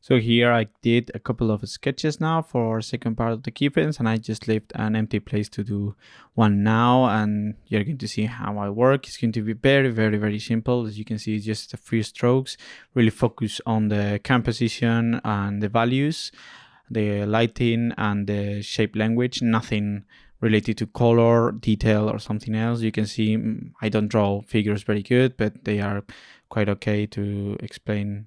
So here I did a couple of sketches now for second part of the keyframes, and I just left an empty place to do one now, and you're going to see how I work. It's going to be very simple. As you can see, it's just a few strokes, really focus on the composition and the values, the lighting and the shape language, nothing related to color, detail, or something else. You can see I don't draw figures very good, but they are quite okay to explain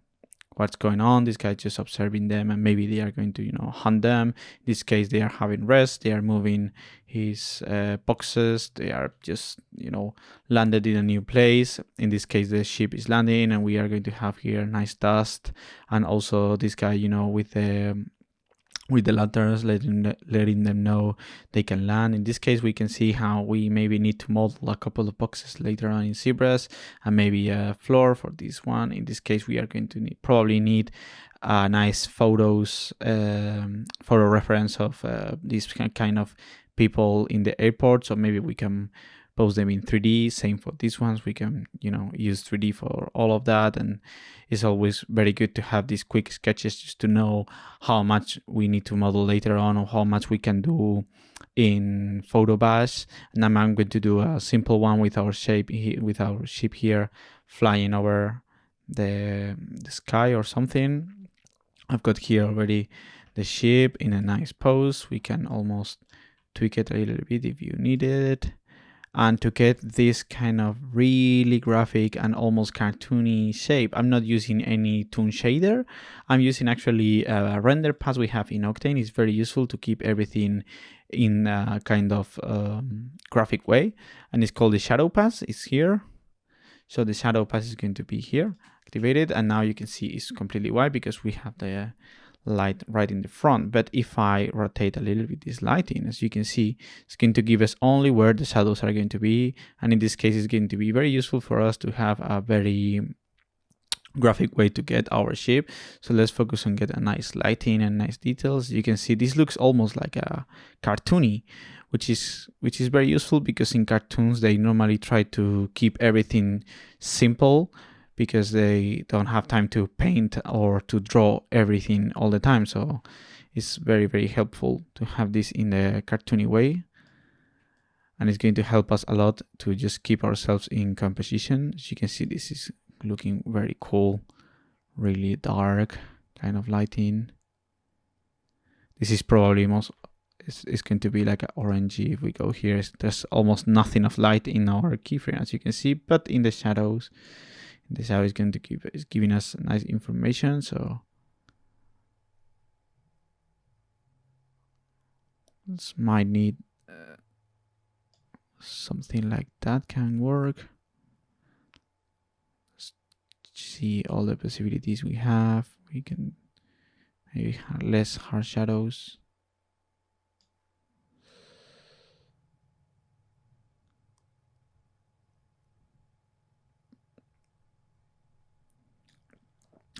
what's going on. This guy just observing them, and maybe they are going to, hunt them. In this case, they are having rest. They are moving his boxes. They are just, landed in a new place. In this case, the ship is landing, and we are going to have here nice dust. And also this guy, with the lanterns, letting them know they can land. In this case, we can see how we maybe need to model a couple of boxes later on in Zebras, and maybe a floor for this one. In this case, we are going to probably need nice photo reference of these kind of people in the airport. So maybe we can post them in 3D. Same for these ones. We can, use 3D for all of that. And it's always very good to have these quick sketches just to know how much we need to model later on, or how much we can do in Photo Bash. And I'm going to do a simple one with our ship here flying over the sky or something. I've got here already the ship in a nice pose. We can almost tweak it a little bit if you need it. And to get this kind of really graphic and almost cartoony shape, I'm not using any toon shader. I'm using actually a render pass we have in Octane. It's very useful to keep everything in a kind of graphic way. And it's called the shadow pass. It's here. So the shadow pass is going to be here, activated. And now you can see it's completely white because we have the light right in the front. But if I rotate a little bit this lighting, as you can see, it's going to give us only where the shadows are going to be. And in this case, it's going to be very useful for us to have a very graphic way to get our shape. So let's focus on get a nice lighting and nice details. You can see this looks almost like a cartoony, which is very useful because in cartoons they normally try to keep everything simple, because they don't have time to paint or to draw everything all the time. So it's very helpful to have this in the cartoony way. And it's going to help us a lot to just keep ourselves in composition. As you can see, this is looking very cool, really dark kind of lighting. This is probably it's going to be like an orangey. If we go here, there's almost nothing of light in our keyframe, as you can see, but in the shadows, this how is going to keep is giving us nice information. So this might need something like that can work. Let's see all the possibilities we have. We can maybe have less harsh shadows.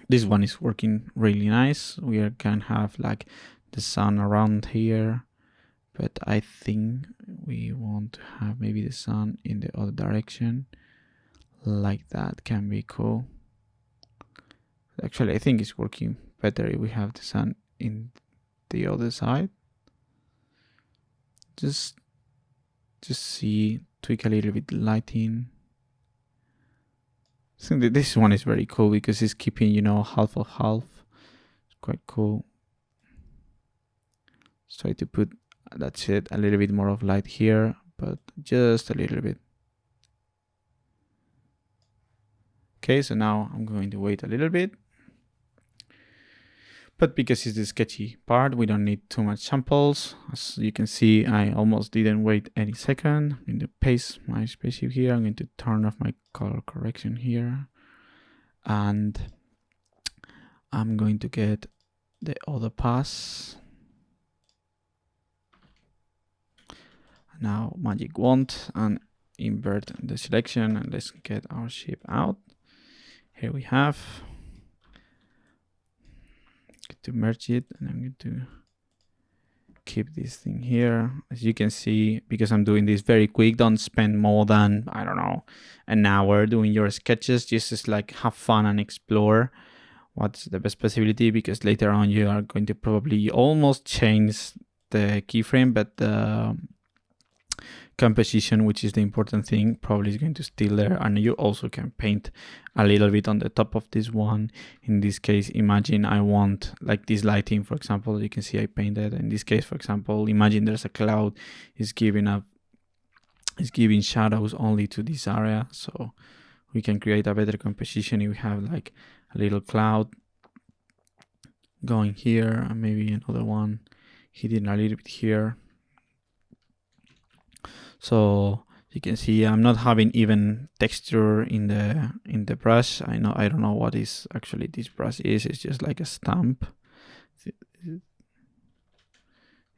This one is working really nice. We can have like the sun around here, but I think we want to have maybe the sun in the other direction. Like that can be cool. Actually, I think it's working better if we have the sun in the other side. Just see, tweak a little bit the lighting. I think that this one is very cool because it's keeping, half of half. It's quite cool. Let's try to put, that's it, a little bit more of light here, but just a little bit. Okay, so now I'm going to wait a little bit. But because it's the sketchy part, we don't need too much samples. As you can see, I almost didn't wait any second. I'm going to paste my spaceship here. I'm going to turn off my color correction here. And I'm going to get the other pass. Now magic wand and invert the selection, and let's get our ship out. Here we have. To merge it, and I'm going to keep this thing here. As you can see, because I'm doing this very quick, don't spend more than, I don't know, an hour doing your sketches. Just like have fun and explore what's the best possibility, because later on you are going to probably almost change the keyframe, but the composition, which is the important thing, probably is going to still there. And you also can paint a little bit on the top of this one. In this case, imagine I want like this lighting, for example. You can see I painted. In this case, for example, imagine there's a cloud, it's giving shadows only to this area. So we can create a better composition if we have like a little cloud going here, and maybe another one hitting a little bit here. So you can see I'm not having even texture in the brush. I don't know what is actually this brush is. It's just like a stamp. You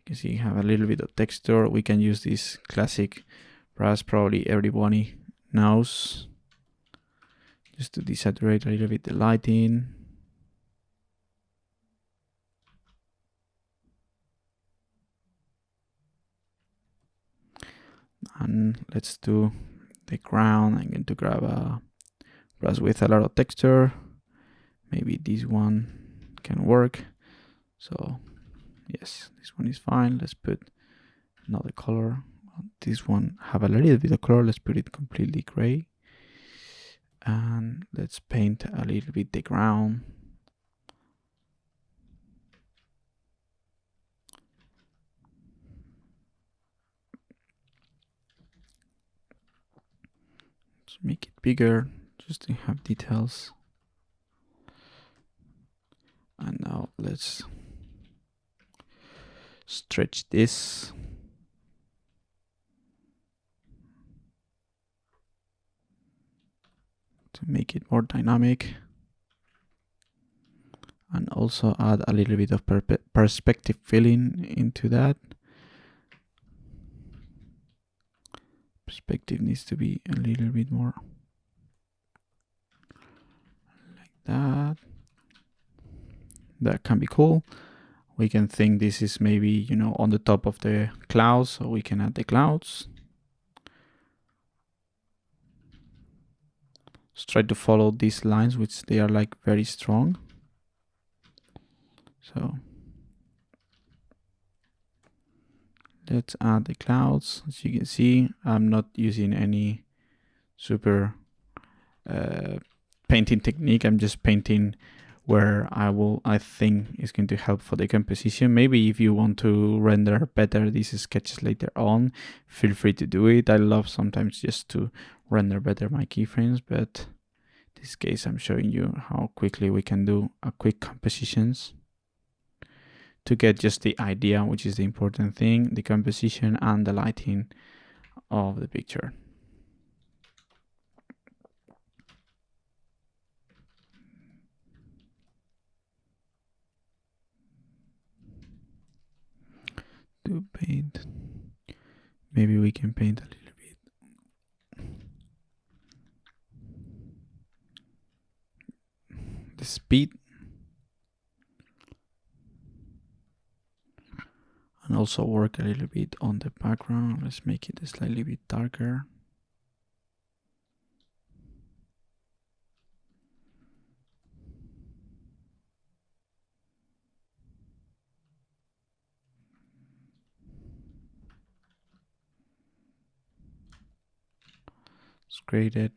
can see you have a little bit of texture. We can use this classic brush, probably everybody knows, just to desaturate a little bit the lighting. And let's do the ground. I'm going to grab a brush with a lot of texture. Maybe this one can work. So yes, this one is fine. Let's put another color. This one have a little bit of color. Let's put it completely gray. And let's paint a little bit the ground. Let's make it bigger just to have details. And now let's stretch this. To make it more dynamic. And also add a little bit of perspective filling into that. Perspective needs to be a little bit more like that. That can be cool. We can think this is maybe, on the top of the clouds, so we can add the clouds. Let's try to follow these lines, which they are like very strong. So let's add the clouds. As you can see, I'm not using any super painting technique. I'm just painting where I think is going to help for the composition. Maybe if you want to render better these sketches later on, feel free to do it. I love sometimes just to render better my keyframes, but in this case I'm showing you how quickly we can do a quick compositions to get just the idea, which is the important thing, the composition and the lighting of the picture. To paint, maybe we can paint a little bit the speed, and also work a little bit on the background. Let's make it a slightly bit darker. Let's grade it.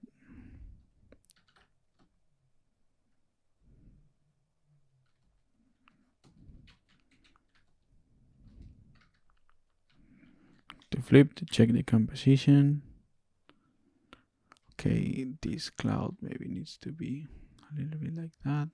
To flip to check the composition. Okay, this cloud maybe needs to be a little bit like that.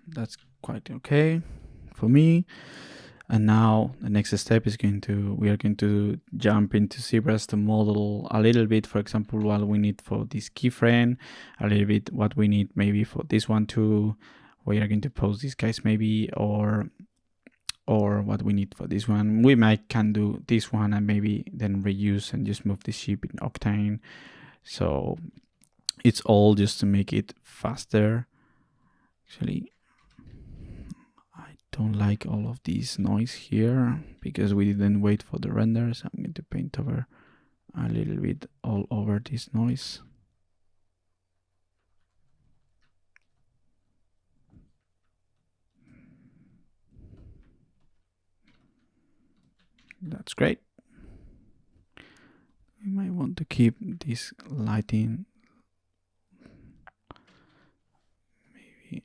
That's quite okay for me. And now the next step is we are going to jump into ZBrush to model a little bit, for example, what we need for this keyframe, a little bit what we need maybe for this one too. We are going to post these guys maybe, or what we need for this one. We can do this one and maybe then reuse and just move the ship in Octane. So it's all just to make it faster. Actually, I don't like all of this noise here because we didn't wait for the render. So I'm going to paint over a little bit all over this noise. That's great. We might want to keep this lighting maybe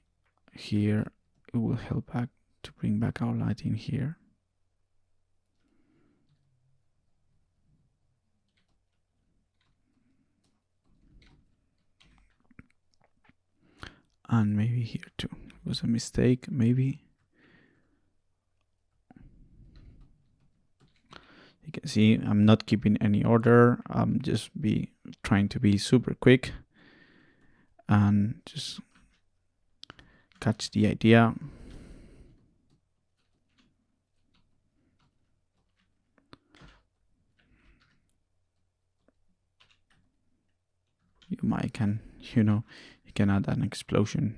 here. It will help back to bring back our lighting here. And maybe here too. It was a mistake, maybe. You can see I'm not keeping any order. I'm just trying to be super quick and just catch the idea. You can add an explosion.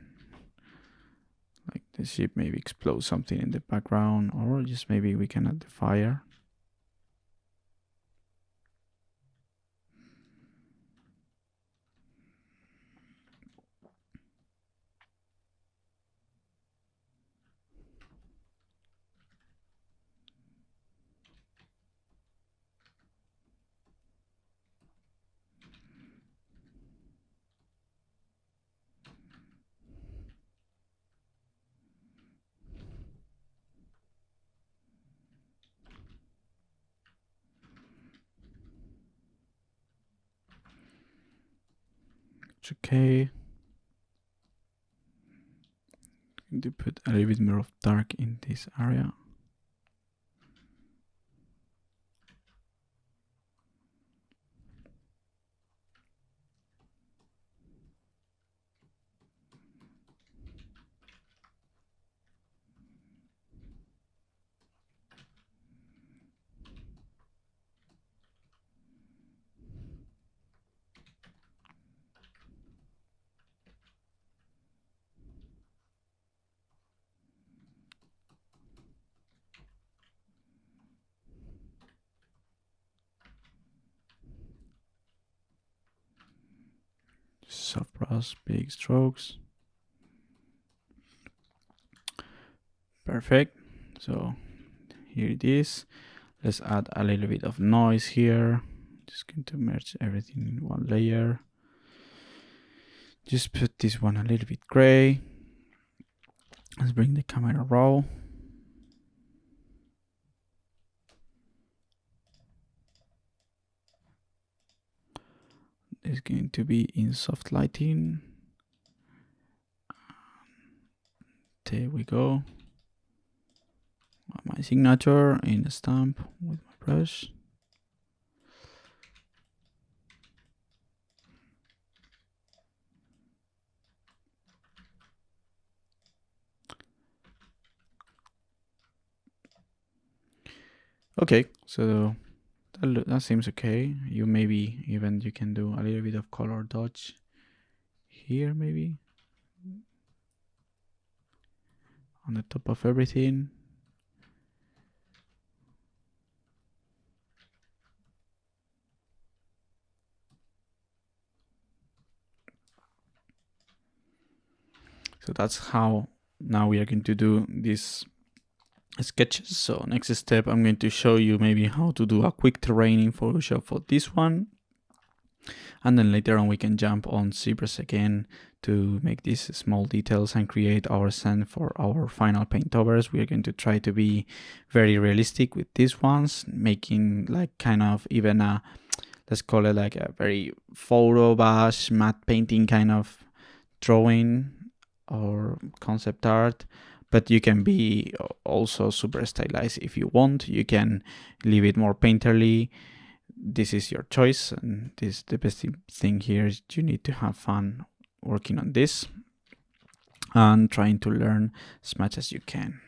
Like the ship maybe explodes something in the background, or just maybe we can add the fire. It's okay. I'm going to put a little bit more of dark in this area. Soft brush, big strokes. Perfect. So here it is. Let's add a little bit of noise here. Just going to merge everything in one layer. Just put this one a little bit gray. Let's bring the camera raw. It's going to be in soft lighting. There we go. My signature in a stamp with my brush. Okay, so that seems okay. You can do a little bit of color dodge here, maybe on the top of everything. So that's how now we are going to do these sketches. So next step, I'm going to show you maybe how to do a quick terrain in Photoshop for this one. And then later on we can jump on ZBrush again to make these small details and create our scene for our final paint overs. We are going to try to be very realistic with these ones, making like kind of even let's call it like a very photo bash matte painting kind of drawing or concept art, but you can be also super stylized if you want. You can leave it more painterly. This is your choice, and the best thing here is you need to have fun working on this and trying to learn as much as you can.